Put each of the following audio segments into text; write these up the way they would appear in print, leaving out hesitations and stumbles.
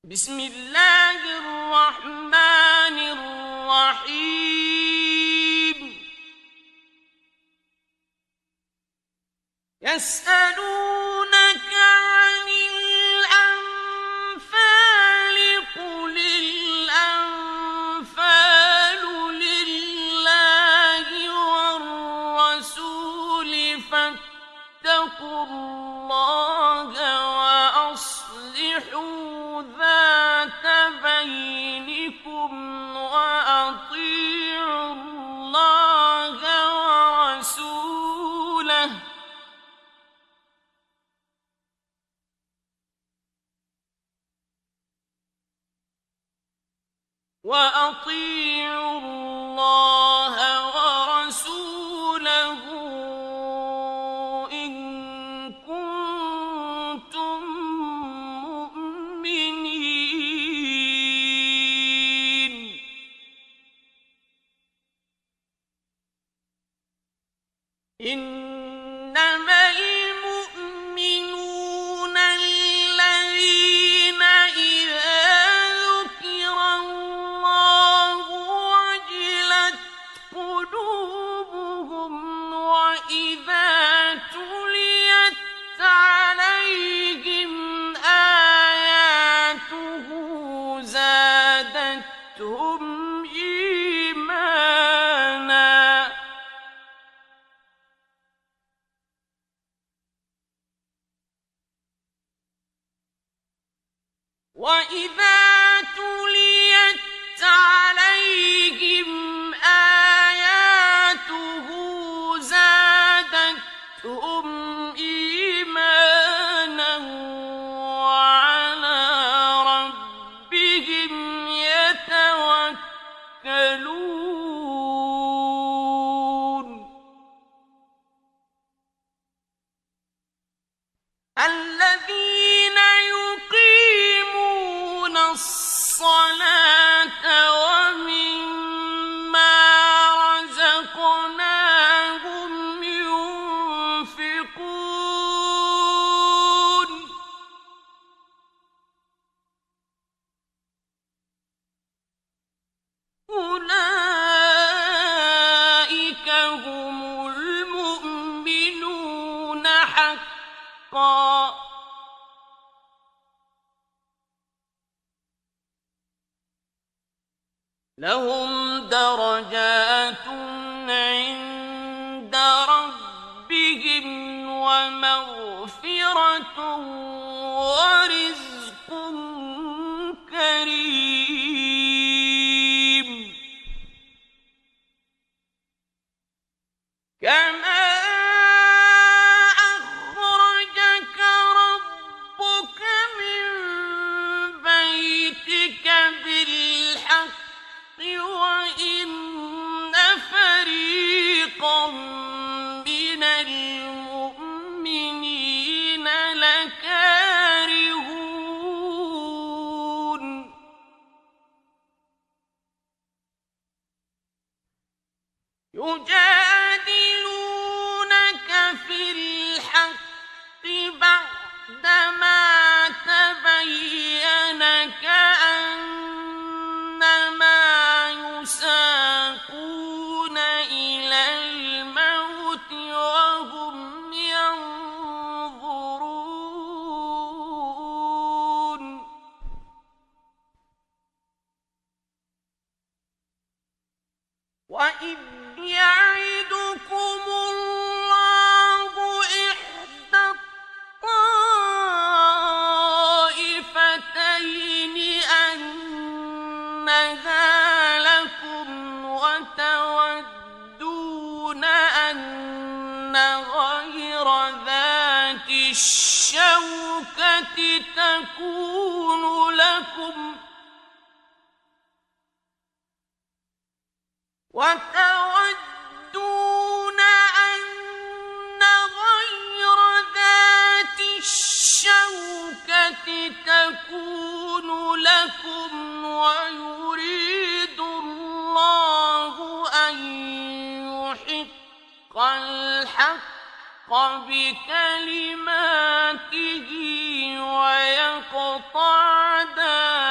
بسم الله الرحمن الرحيم يسألونك عن الأنفال قل الأنفال لله والرسول فاتقوا الله وأصلحوا ذات بينكم وأطيعوا الله ورسوله إن كنتم مؤمنين إنما المؤمنون الذين إذا ذكر الله وجلت قلوبهم وإذا تليت عليهم آياته زادتهم إيمانا وإذا تليت عليهم آياته زادتهم إيمانا وعلى ربهم يتوكلون الذين يقيمون الصلاة ومما رزقناهم ينفقون أولئك هم المؤمنون حقا لهم درجات عند ربهم ومغفرة ورزق كريم كما أخرجك ربك من بيتك بالحق وإن فريقا من المؤمنين لكارهون يجادلونك في الحق بعدما تبين كأنما يساقون إلى الموت وهم ينظرون وإذ يعدكم الله إحدى الطائفتين أنها لكم وتودون أن غير ذات الشوكة تكون لكم وتودون أن غير ذات الشوكة تكون لكم ويريد الله أن يحق الحق بكلماته ويقطع دابر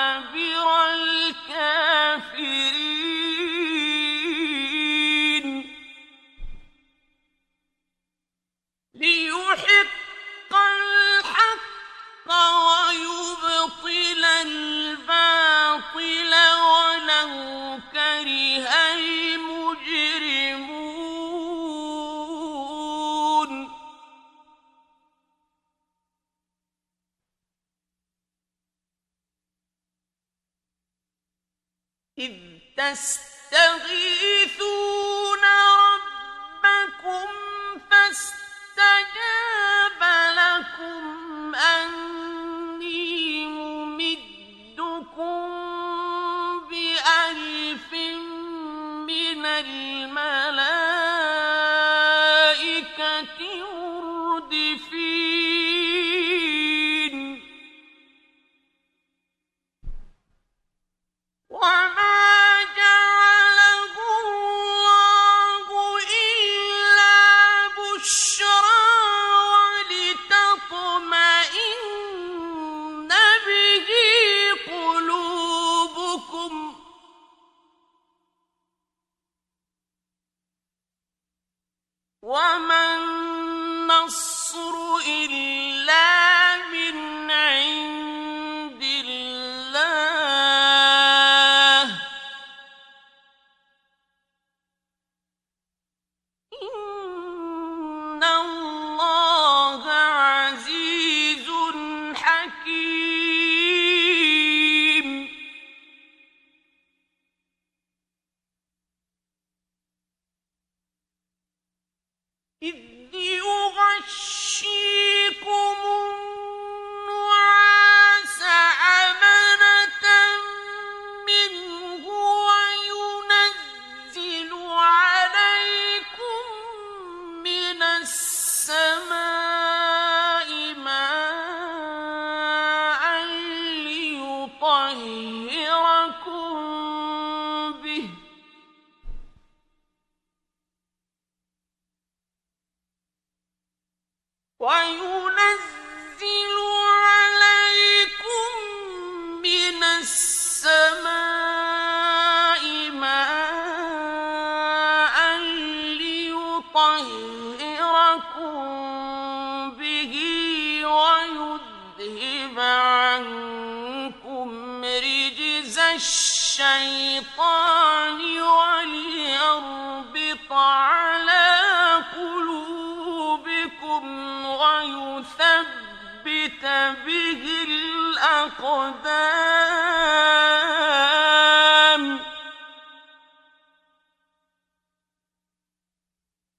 إذ تستغيثون ربكم فاستجاب لكم أني ممدكم بألف من الملائكة مردفين وما جعله الله إلا بشرى ولتطمئن به قلوبكم وما النصر إلا من عند الله إن الله عزيز حكيم إذ يغشيكم النعاس أمنة منه وينزل عليكم من السماء ماء ليطهركم به وينزل عليكم من السماء ماء ليطهركم به ويذهب عنكم رجز الشيطان وليربط على قلوبكم ويثبت به الأقدام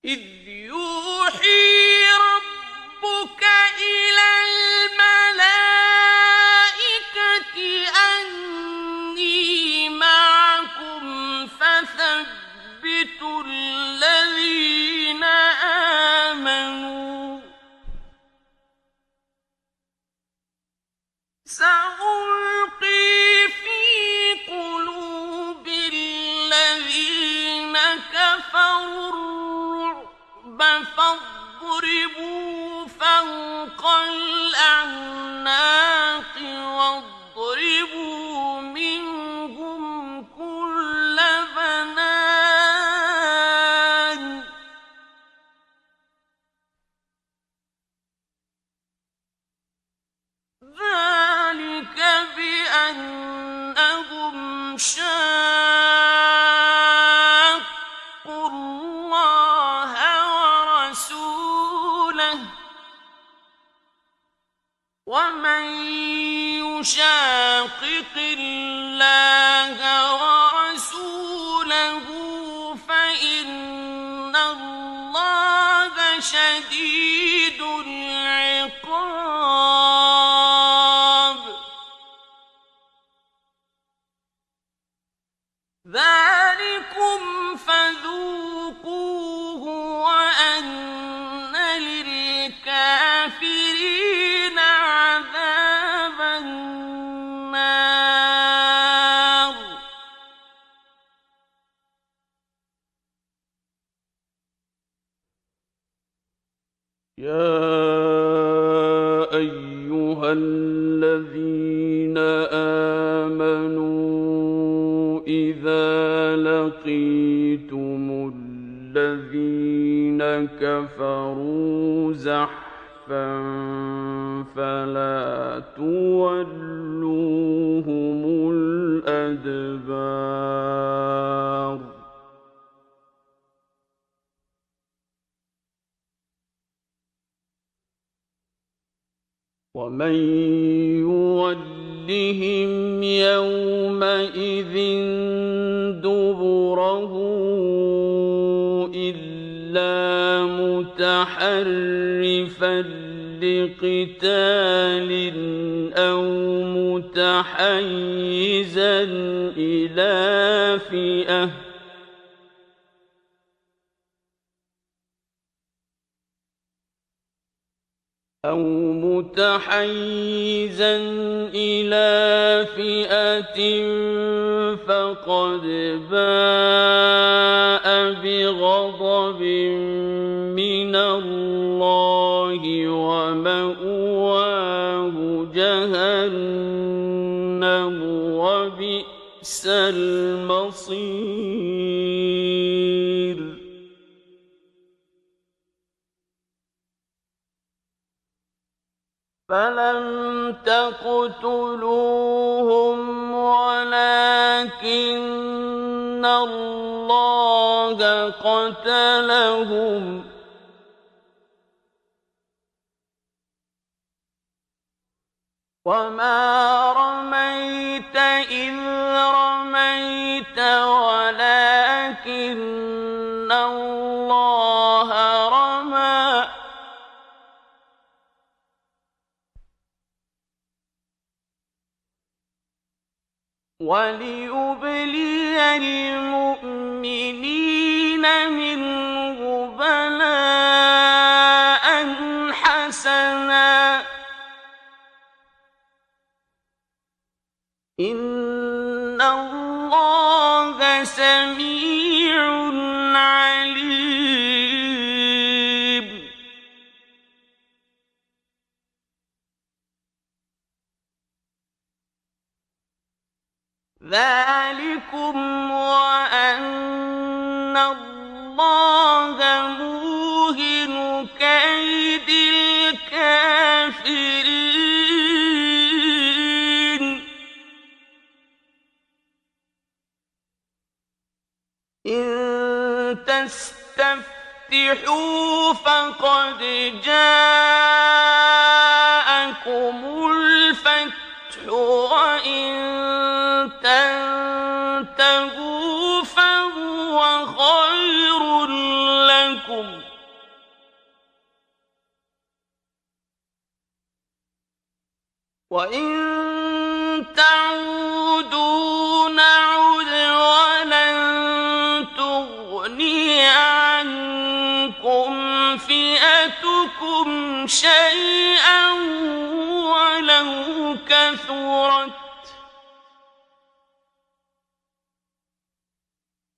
إذ يوحي ربك إلى الملائكة أني معكم فثبتوا الذين آمنوا سألقي في قلوب الذين كفروا الرعب فاضربوا فوق الأعناق واضربوا منهم كل بنان ذلك بأنهم شاقوا الله ورسوله ومن يشاقق الله ورسوله فإن الله شديد العقاب ذلكم فذوقوه وأن للكافرين عذاب النار يا أيها الذين آمنوا إذا لقيتم الذين كفروا زحفا فلا تولوهم الأدبار ومن يولهم لِكُلِّهِمْ يَوْمَئِذٍ دُبُرَهُ إِلَّا مُتَحَرِّفًا لِقِتَالٍ أَوْ مُتَحَيِّزًا إلى فئة فقد باء بغضب من الله ومأواه جهنم وبئس المصير. فلم تقتلوهم ولكن الله قتلهم وما رميت إذ رميت ولكن الله رمى وليبلي المؤمنين منه بلاء حسنا إن الله سميع عليم. ذلكم وأن الله موهن كيد الكافرين. إن تستفتحوا فقد جاءكم الفتح وإن تنتهوا فهو خير لكم وإن تعودوا نعد ولن تغني عنكم فئتكم شيئا ولو كثرت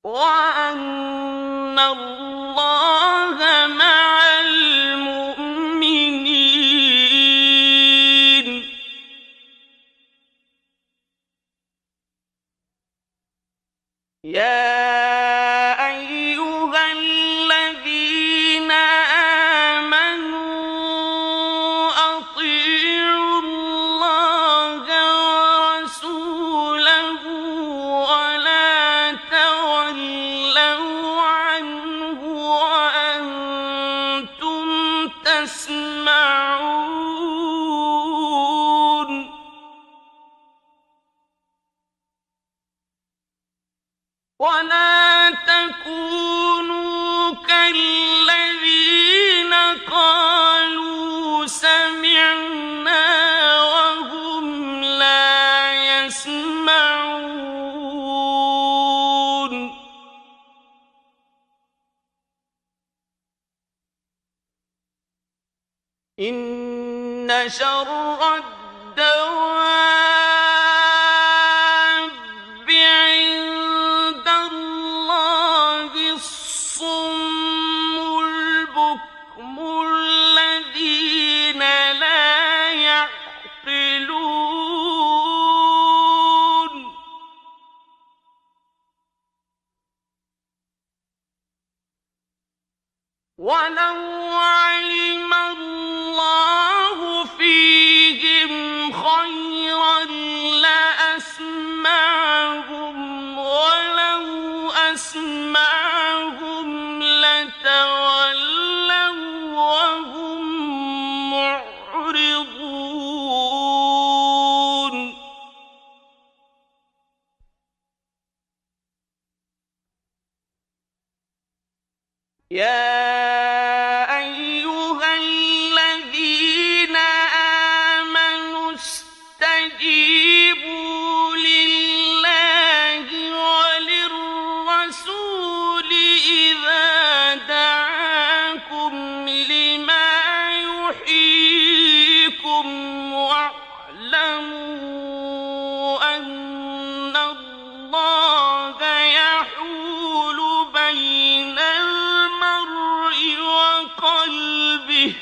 وأن الله مع المؤمنين. يا أيها الذين آمنوا أطيعوا الله ورسوله ولا تولوا عنه وأنتم تسمعون. ولا تكونوا كالذين قالوا سمعنا وهم لا يسمعون. إن شر الدواب عند الله الصم البكم الذين لا يعقلون. ولو علم الله فيهم خيرا لأسمعهم ولو أسمعهم لتولوا وهم معرضون. يا أيها الذين آمنوا استجيبوا لله وللرسول إذا دعاكم لما يحييكم واعلموا أن الله يحول بين المرء وقلبه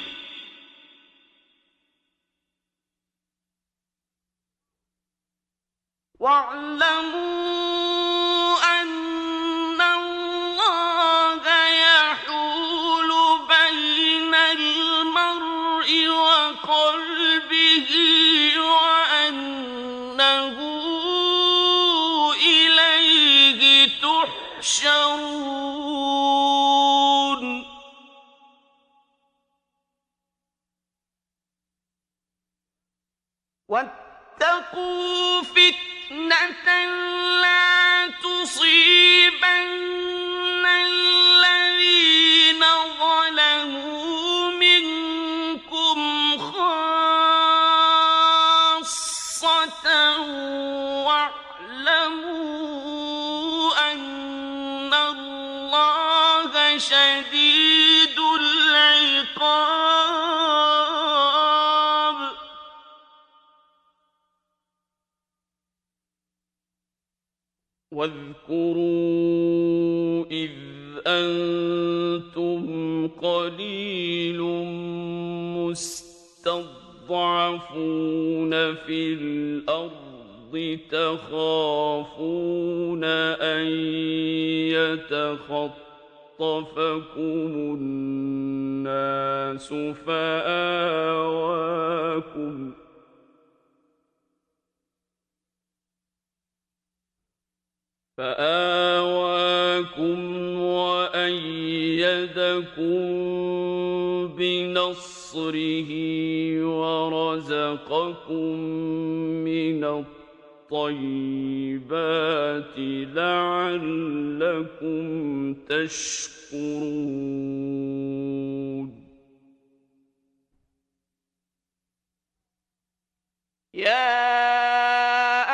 واعلموا أن الله يحول بين المرء وقلبه وأنه إليه تحشرون واتقوا فتنة لا تصيبن الذين ظلموا منكم خاصة واعلموا أن الله شديد العقاب واذكروا إذ أنتم قليل مستضعفون في الأرض تخافون أن يتخطفكم الناس فآواكم وأيدكم بنصره ورزقكم من الطيبات لعلكم تشكرون يا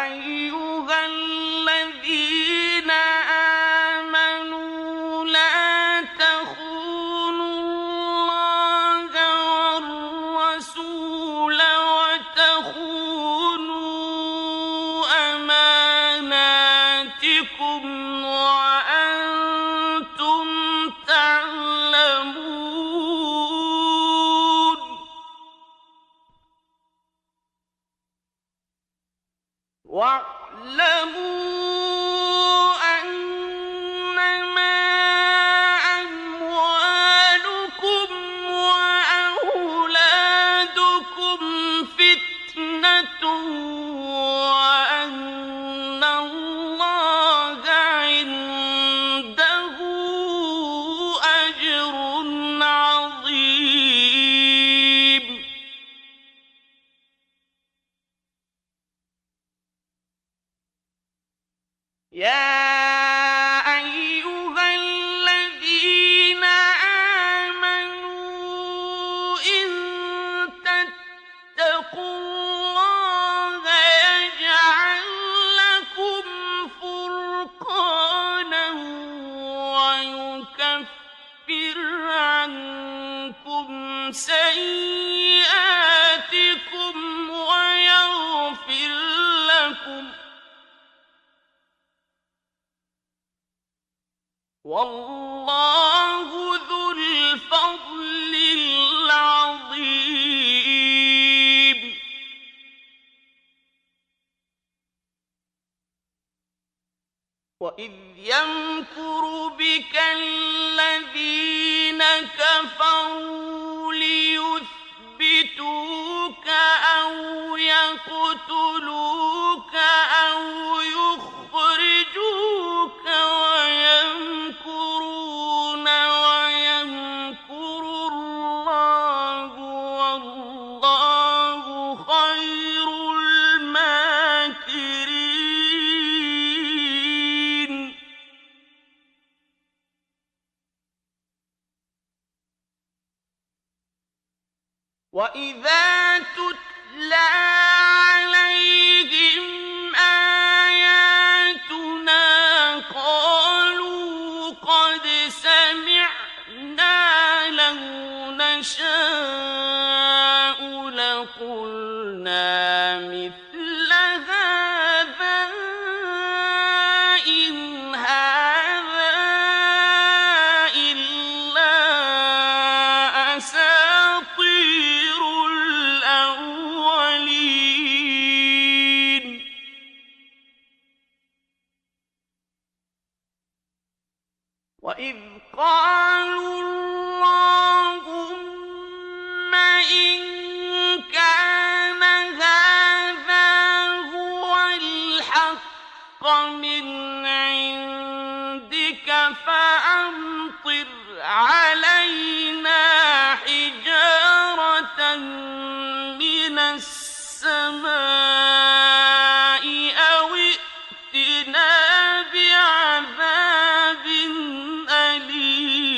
أيها الذين آمنوا لا تخونوا الله والرسول وتخونوا أماناتكم وأنتم تعلمون واعلموا أنما أموالكم وأولادكم فتنة وأن الله عنده أجر عظيم يا أيها الذين آمنوا إن تتقوا الله يجعل لكم فرقانا ويكفر عنكم سيئاتكم ويغفر لكم والله ذو الفضل العظيم وإذ يمكر بك الذين كفروا ليثبتوك أو يقتلوك أو يخرجوك ويمكرون ويمكر الله والله خير الماكرين وإذ قالوا اللهم إن كان هذا هو الحق من عندك فأمطر علينا حجارة من السماء أو ائتنا بعذاب أليم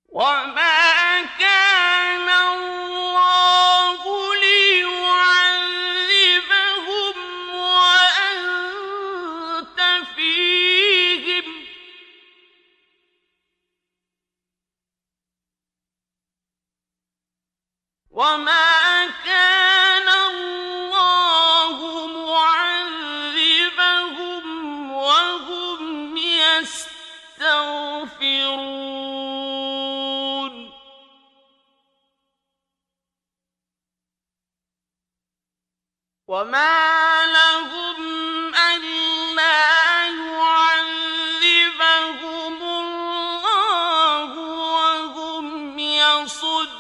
وما كان الله ليعذبهم وأنت فيهم وما كان الله معذبهم وهم يستغفرون وما لهم ألا يعذبهم الله وهم يصدون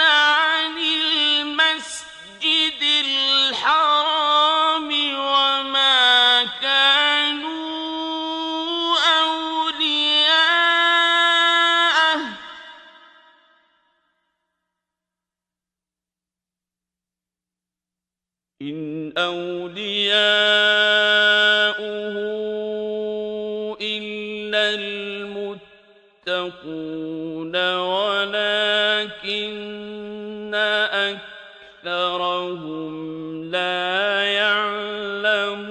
عن المسجد الحرام وما كانوا أولياءه إن أولياؤه إلا المتقون ولكن أكثرهم لا يعلمون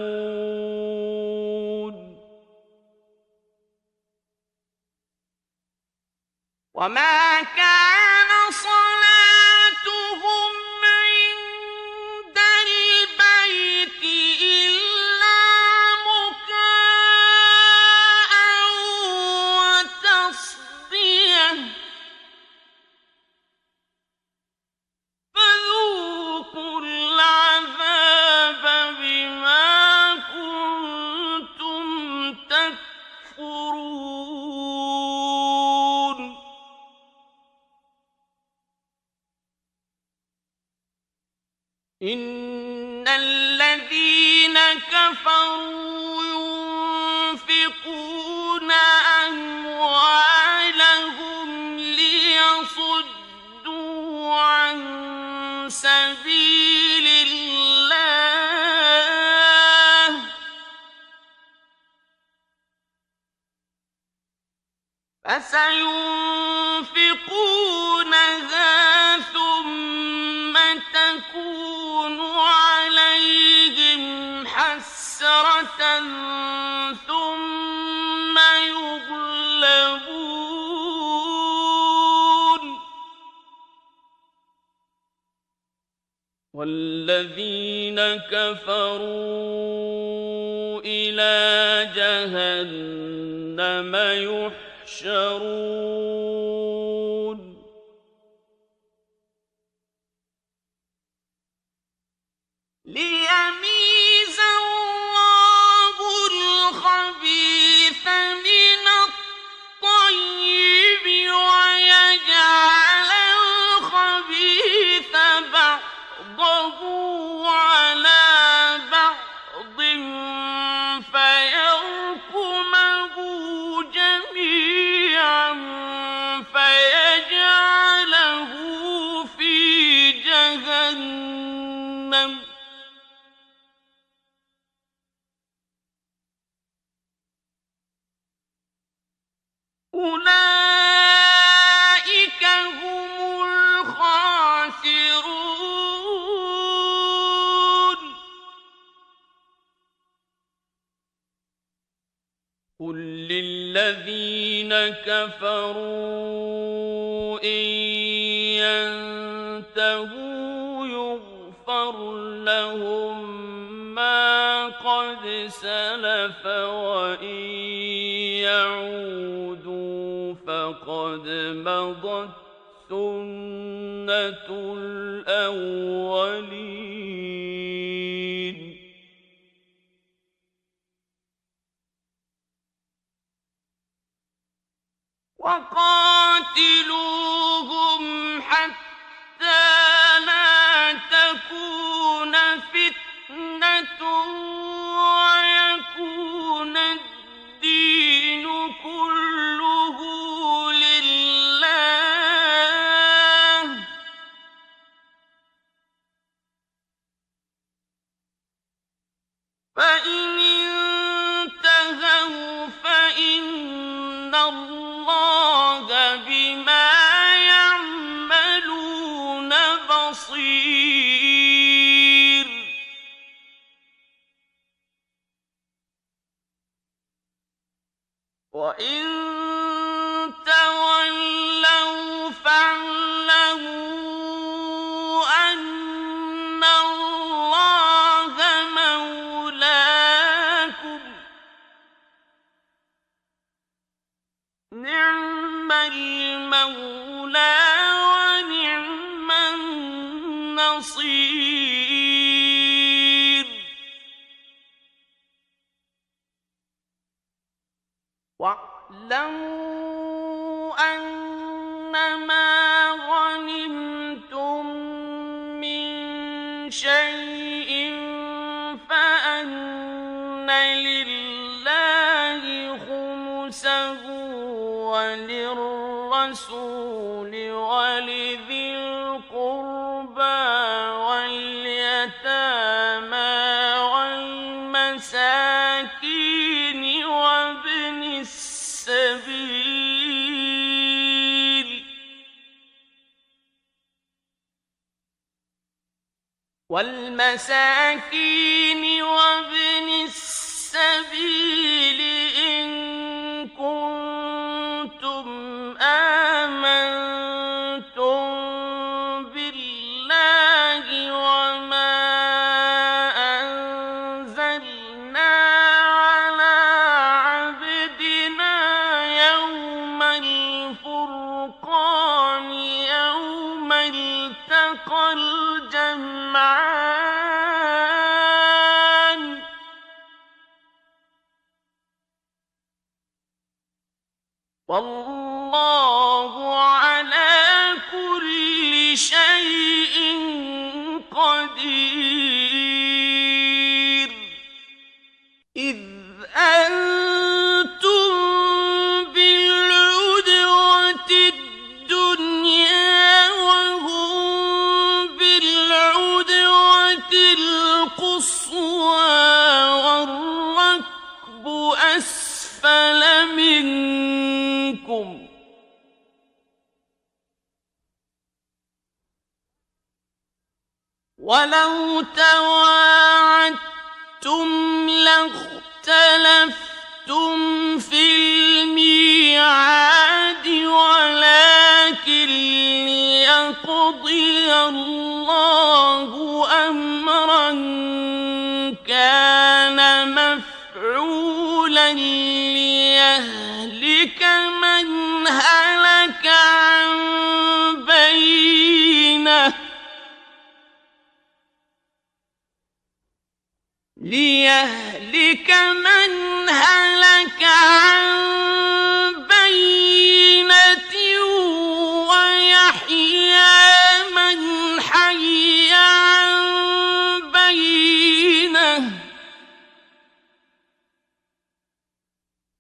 وما كان صلاتهم عند البيت إلا مكاء وتصدية فذوقوا العذاب بما كنتم تكفرون إن الذين كفروا ينفقون أموالهم ليصدوا عن سبيل الله فسينفقونها ثم تكون عليهم حسرة ثم يغلبون والذين كفروا إلى جهنم يحشرون ليميز الله الخبيث من الطيب ويجعل الخبيث بعضه على بعض فيركمه جميعا فيجعله في جهنم أولئك هم الخاسرون قل للذين كفروا إن ينتهوا يغفر لهم ما قد سلف وإن يعودوا فقد مضت سنة الأولين وقاتلوهم حتى لا تكون فتنة ويكون الدين كله لله، فإن انتهوا فإن الله بما يعملون بصير. وإن تولوا فاعلموا أن الله مولاكم، نعم المولى ونعم النصير. واعلموا أنما غنمتم من شيء فأن لله خمسه وللرسول ولذي القربى واليتامى والمساكين وابن السبيل إن كنتم آمنتم بالله وما أنزلنا على عبدنا يوم الفرقان يوم التقى الجمعان، والله على كل شيء قدير. إذ أنتم بالعدوة الدنيا وهم بالعدوة القصوى والركب أسفل منكم، ولو تواعدتم لاختلفتم في الميعاد، ولكن ليقضي الله أمرا كان مفعولا ليهلك من هلك عن بينة ويحيى من حي عن بينة،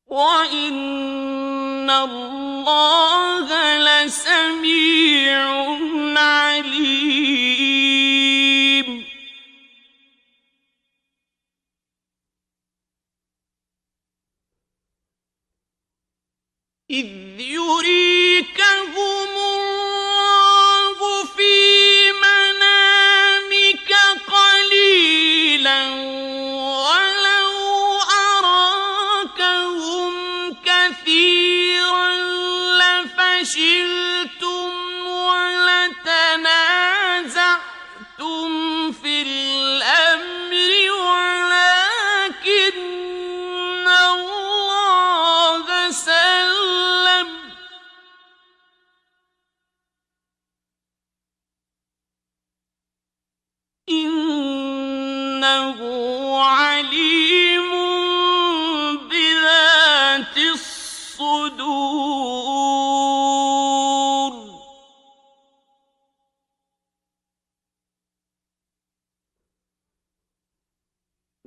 وإن الله لسميع عليم. إذ يريكهم الله في منامك قليلا ولو أراكهم كثيرا لفشلتم ولتنازعتم في الأمر ولكن الله سلم، إنه عليم بذات الصدور.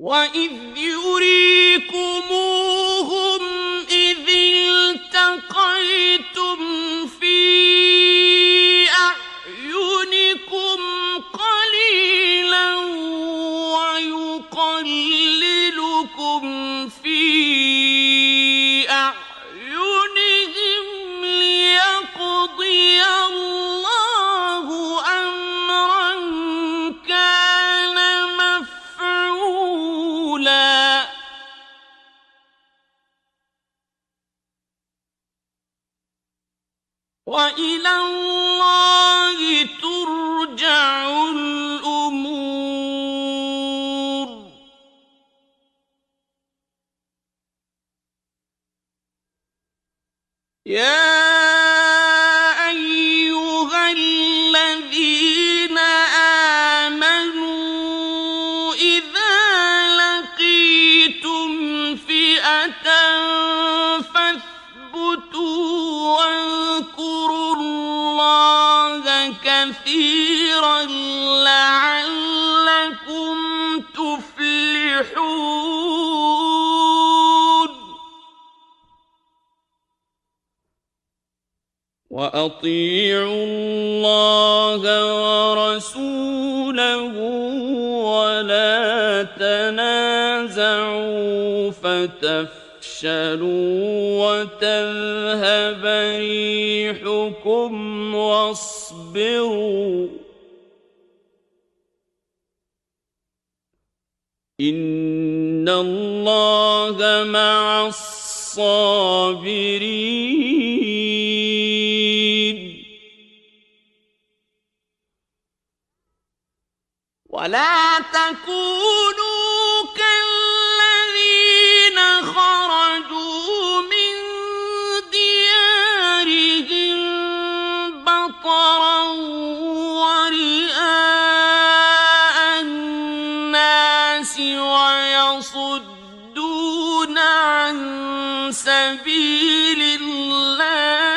وَإِذْ يُرِيكُمُوهُمْ إِذِ الْتَقَيْتُمْ فِي أَعْيُنِكُمْ قَلِيلًا وَيُقَلِّلُكُمْ فِي أَعْيُنِهِمْ لِيَقْضِيَ اللَّهُ أَمْرًا كَانَ مَفْعُولًا وَإِلَى اللَّهِ تُرْجَعُ الْأُمُورُ يَا أَيُّهَا الَّذِينَ آمَنُوا إِذَا لَقِيتُمْ فِئَةً فَاثْبُتُوا وَاذْكُرُوا اللَّهَ كَثِيرًا لَّعَلَّكُمْ تُفْلِحُونَ وَأَطِيعُوا اللَّهَ وَرَسُولَهُ وَلَا تَنَازَعُوا فَتَفْشَلُوا وَتَذْهَبَ رِيحُكُمْ وَاصْبِرُوا إِنَّ اللَّهَ مَعَ الصَّابِرِينَ وَلَا تَكُونُوا كَالَّذِينَ خَرَجُوا مِن دِيَارِهِم بَطَرًا وَرِئَاءَ النَّاسِ وَيَصُدُّونَ عَن سَبِيلِ اللَّهِ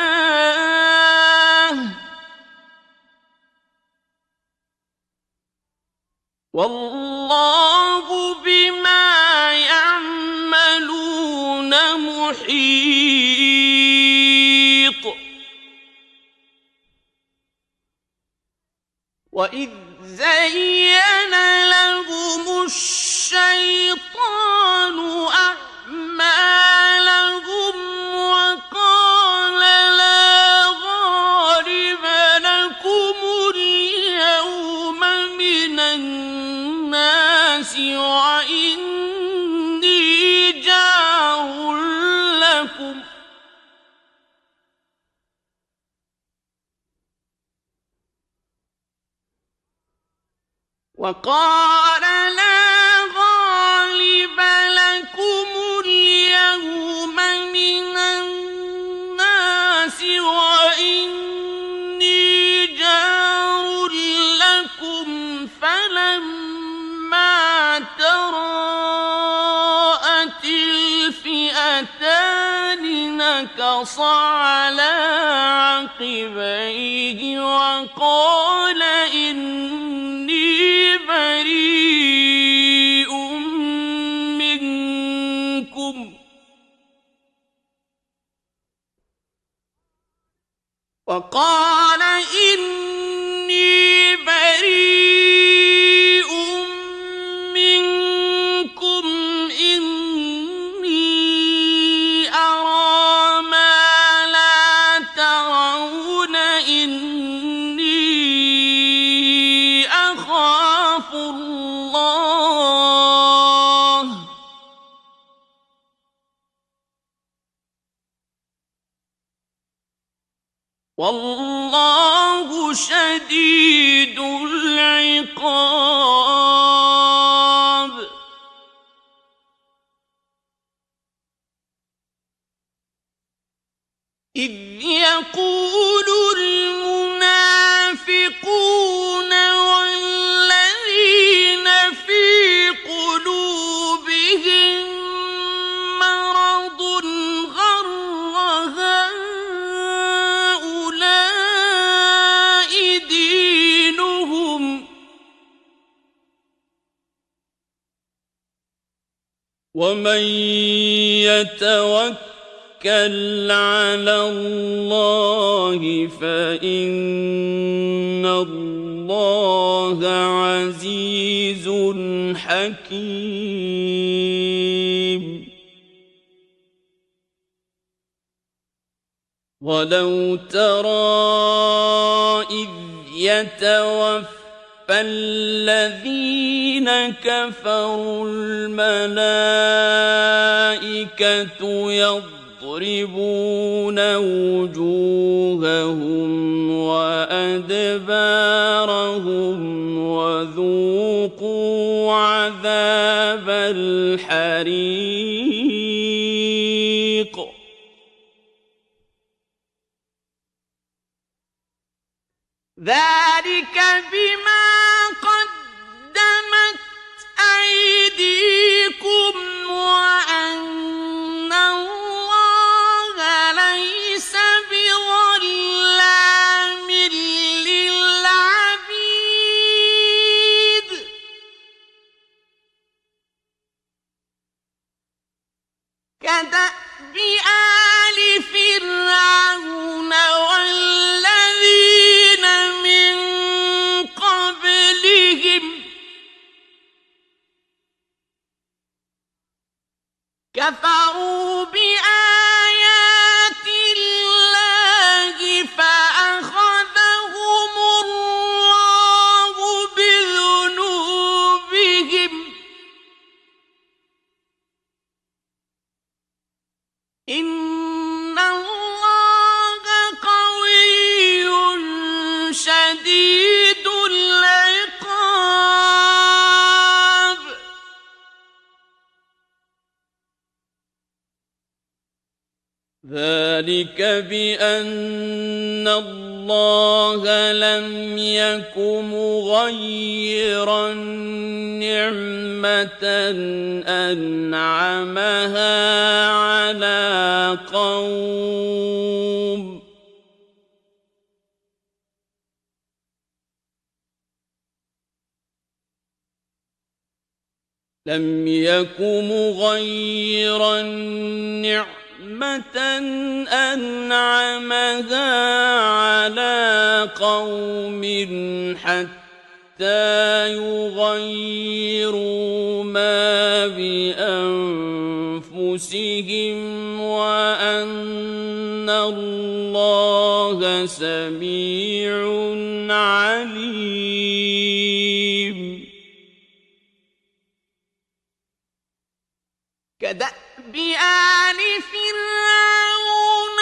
وَاللَّهُ بِمَا يَعْمَلُونَ مُحِيطٌ وَإِذْ زَيَّنَ لَهُمُ الشَّيْطَانُ أَعْمَالَهُمْ وَقَالَ لَا غَالِبَ لَكُمُ الْيَوْمَ مِنَ النَّاسِ وَإِنِّي جَارٌ لَّكُمْ وَقَالَ لَا غَالِبَ لَكُمُ الْيَوْمَ مِنَ النَّاسِ وَإِنِّي جَارٌ لَّكُمْ فَلَمَّا تَرَاءَتِ الْفِئَتَانِ نَكَصَ عَلَىٰ عَقِبَيْهِ وَقَالَ إِنِّي بَرِيءٌ منكم إِنِّي أَرَىٰ مَا لَا تَرَوْنَ إِنِّي أَخَافُ اللَّهَ وَاللَّهُ شَدِيدُ الْعِقَابِ إِذْ يَقُولُ الْمُنَافِقُونَ وَالَّذِينَ فِي قُلُوبِهِم مَّرَضٌ غَرَّ هَٰؤُلَاءِ دِينُهُمْ ومن يتوكل على الله فإن الله عزيز حكيم. ولو ترى إذ يتوفى فالذين كفروا الملائكة يضربون وجوههم وأدبارهم وذوقوا عذاب الحريق. ذلك بما قدمت أيديكم وأن الله ليس بظلام للعبيد. كدأب آل فرعون والذين من قبلهم كفروا بآيات الله فأخذهم الله بذنوبهم إن الله قوي شديد العقاب. ذلك بأن الله لم يك مغيرا نعمة أنعمها على قوم لم يك مغيرا نعمة أنعمها على قوم حتى يغيروا ما بأنفسهم وأن الله سميع عليم. كدأب آل فرعون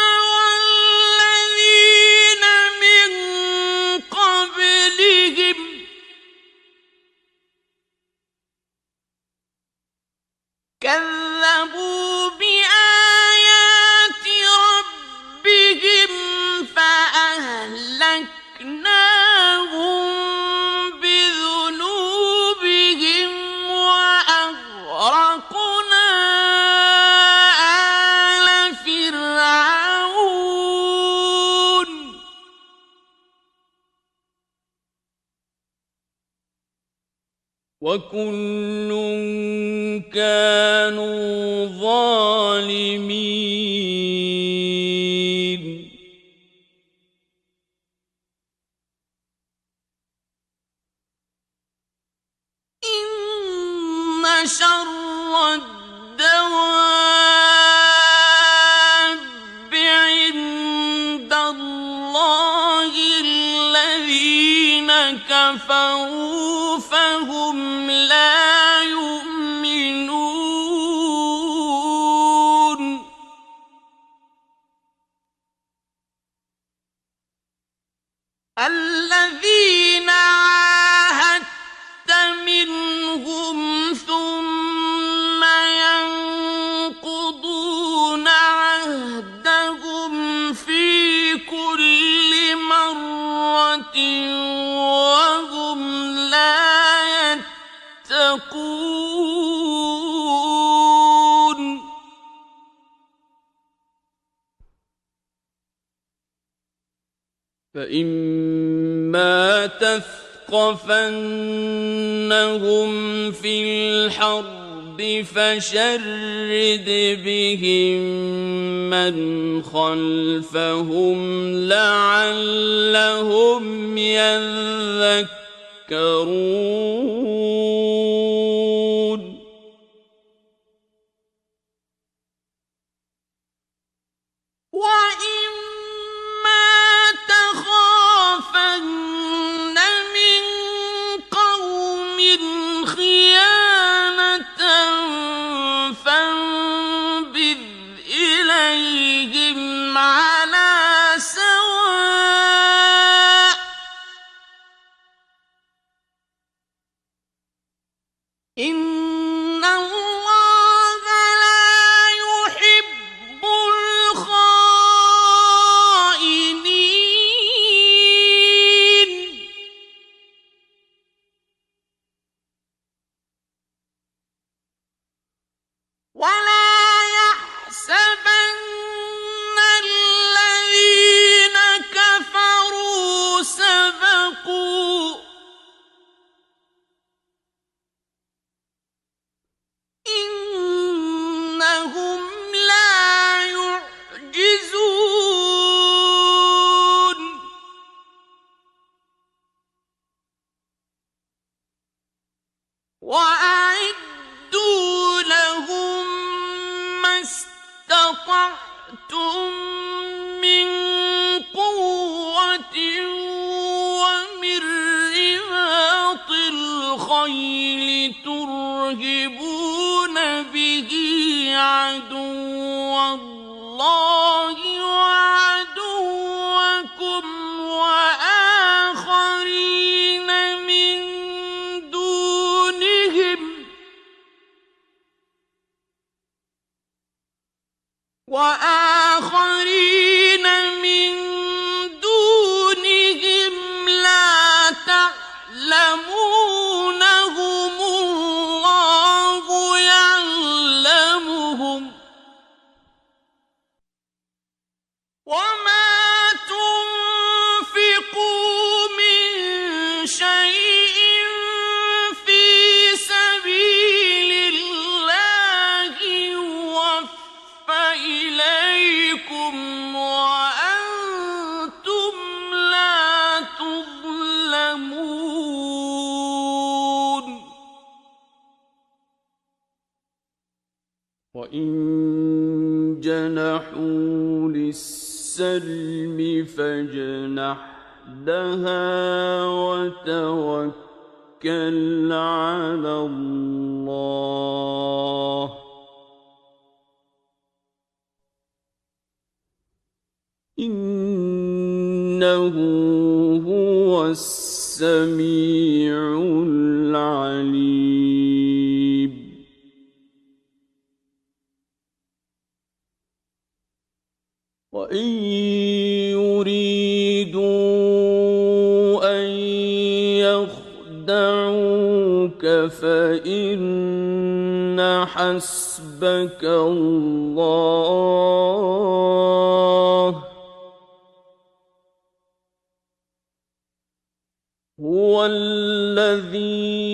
والذين من قبلهم كذبوا بآيات ربهم فأهلكناهم بذنوبهم وأغرقنا آل فرعون وكل كانوا ظالمين. إن شر الدواب عند الله الذين كفروا فهم لا يؤمنون. الذين عاهدت منهم ثم ينقضون عهدهم في كل مرة وهم لا يتقون. فإما تثقفنهم في الحرب فشرد بهم من خلفهم لعلهم يذكرون وإما تخافن من قوم خيانة فانبذ إليهم على سواء إن الله لا يحب الخائنين ولا يحسبن الذين كفروا سبقوا إنهم لا يعجزون وأعدوا لهم ما استطعتم من قوة ومن رباط الخيل ترهبون به عدو الله وعدوكم وآخرين من دونهم لا تعلمونهم الله يعلمهم وما تنفقوا من شيء في سبيل الله يوفى إليكم وأنتم لا تظلمون وإن جنحوا للسلم فاجنح لها وتوكل على الله إنه هو السميع العليم وإن يريدوا أن يخدعوك فإن حسبك الله هو الذي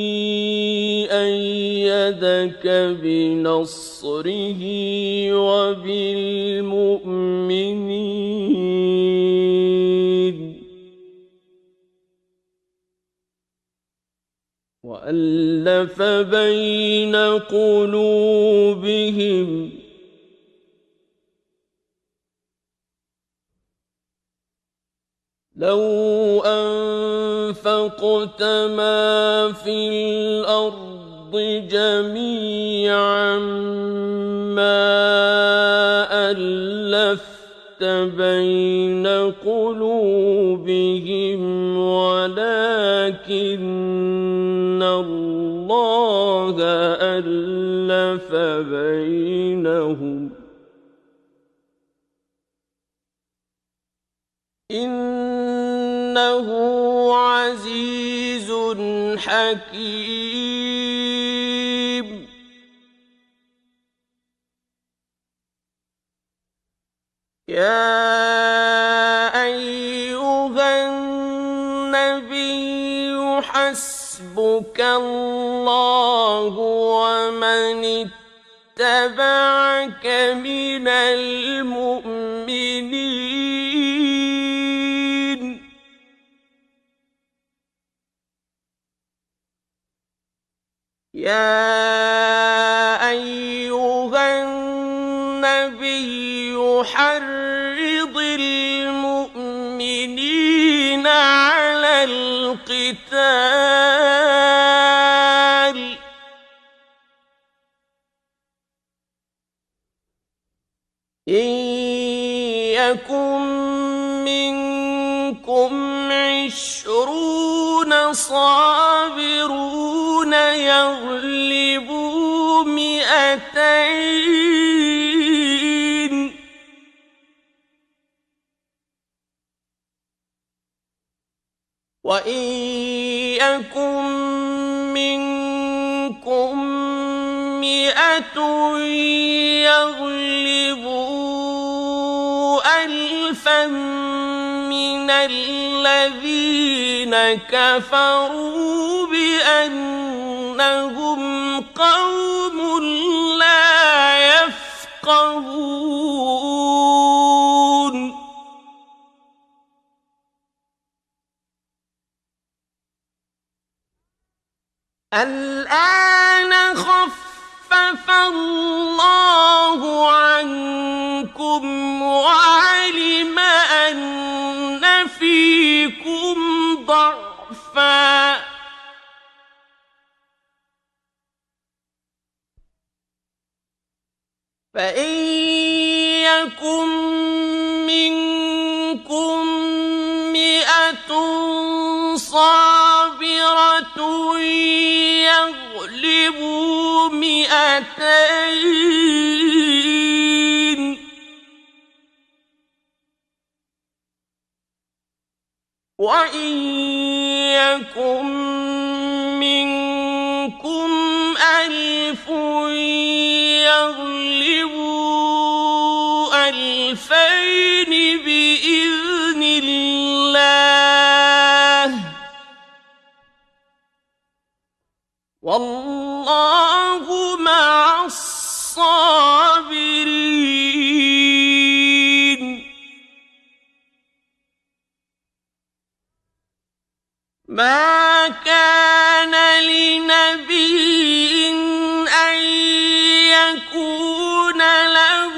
أيدك بنصره وبالمؤمنين وألف بين قلوبهم لو أنفقت ما في الأرض جميعا ما ألفت بين قلوبهم ولكن الله ألف بينهم إنه عزيز حكيم يا أيها النبي حسبك حسبك الله ومن اتبعك من المؤمنين. يا أيها النبي حرض المؤمنين على القتال إن يكن منكم 20 صابرون يغلبوا 200 وإن يكن منكم 100 يغلبوا 1000 من الذين كفروا بأنهم قوم لا يفقهون. الآن خفف الله عنكم وعلم أن فيكم ضعفا فإن يكن منكم 100 صابرة يغلبوا 200 وإن يكن منكم 1000 يغلبوا 2000 بإذن الله والله مع الصابرين. ما كان لنبي أن يكون له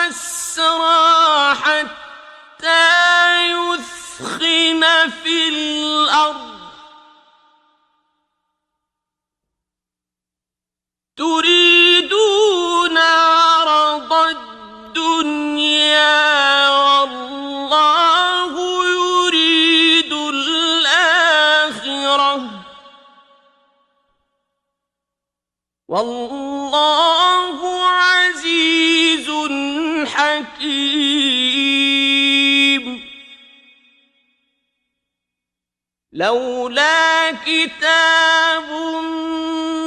أسرى حتى يثخن في الأرض تريدون عرض الدنيا والله يريد الآخرة والله عزيز حكيم. لولا كتاب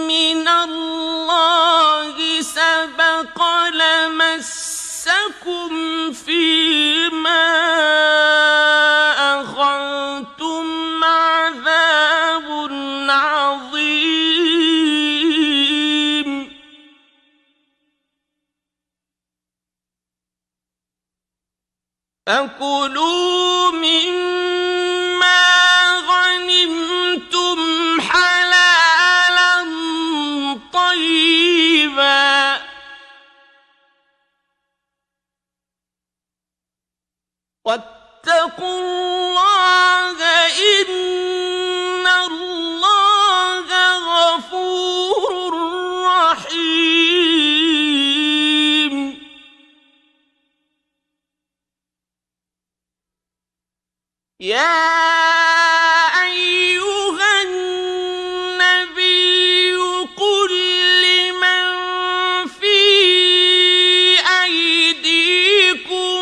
من الله سبق لمسكم فيما أخذتم عذاب عظيم. فكلوا مما غنمتم حلالا طيبا واتقوا الله إن الله غفور رحيم. يا أيها النبي قل لمن في أيديكم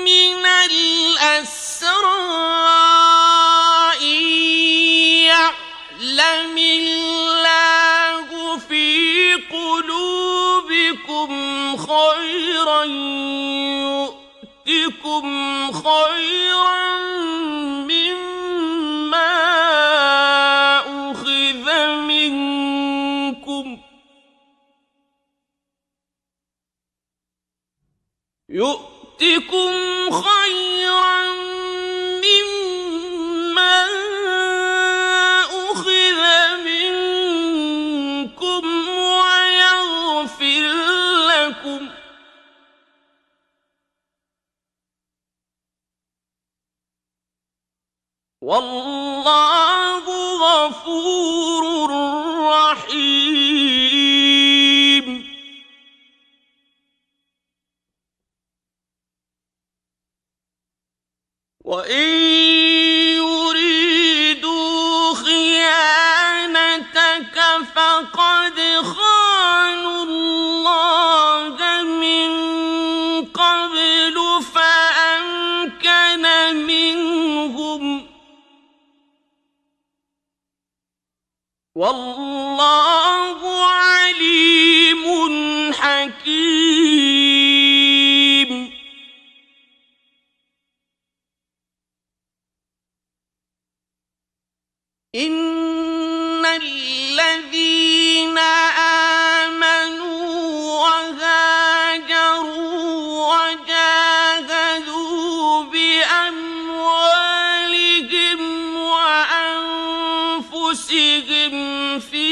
من الأسرى إن يعلم الله في قلوبكم خيرا يؤتكم خيرا مما يؤتكم خيرا مما أخذ منكم ويغفر لكم والله غفور رحيم. وإن يريدوا خيانتك فقد خانوا الله من قبل فأمكن منهم والله عليم حكيم. إن الذين آمنوا وهاجروا وجاهدوا بأموالهم وأنفسهم في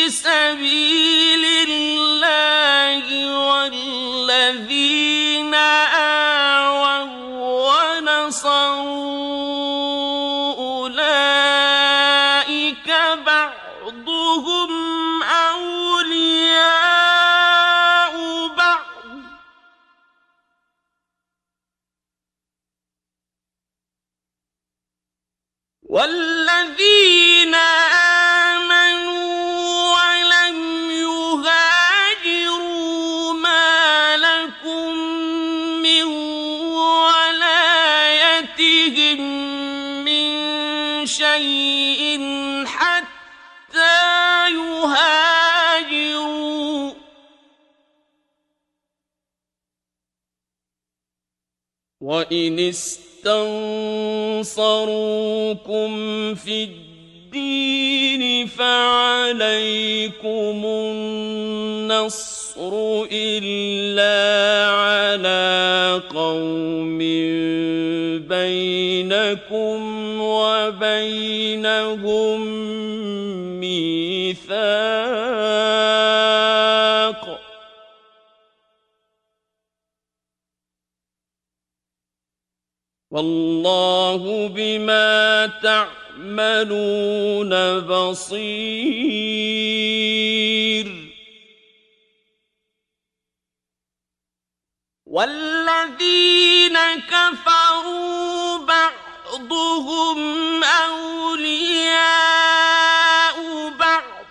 سبيل الله والذين آووا ونصروا بعضهم أولياء بعض والذين آمنوا ولم يهاجروا ما لكم من ولايتهم من شيء حتى يهاجروا وإن استنصروكم في الدين فعليكم النصر إلا على قوم بينكم وبينهم ميثاق والله بما تعملون بصير. والذين كفروا بعضهم أولياء بعض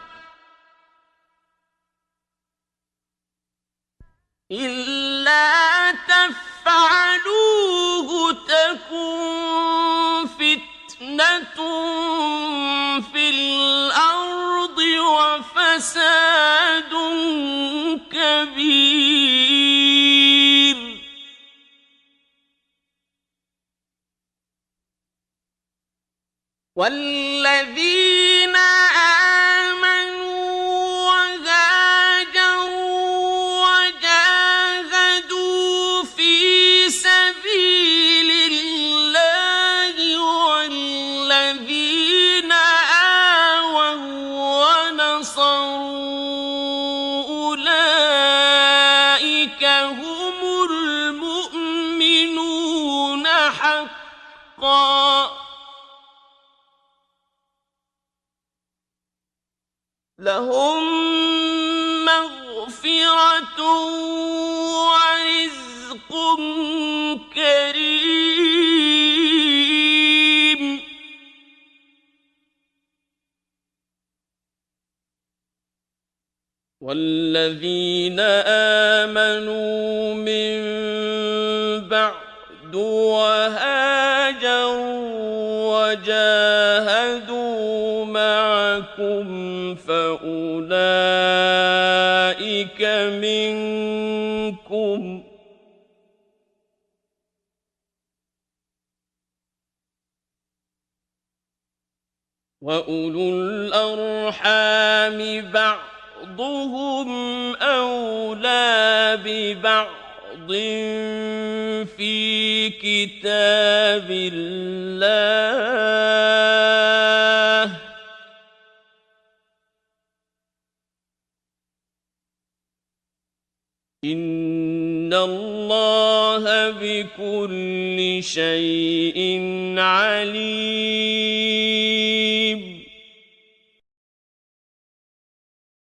إلا تفعلوه تكن فتنة في الأرض وفساد كبير. والذين آمنوا وهاجروا وجاهدوا في سبيل الله والذين آووا ونصروا أولئك هم المؤمنون حقا لهم مغفرة ورزق كريم. والذين آمنوا من بعد وهاجروا وجاهدوا معكم فأولئك منكم وأولو الأرحام بعضهم أولى ببعض في كتاب الله إن الله بكل شيء عليم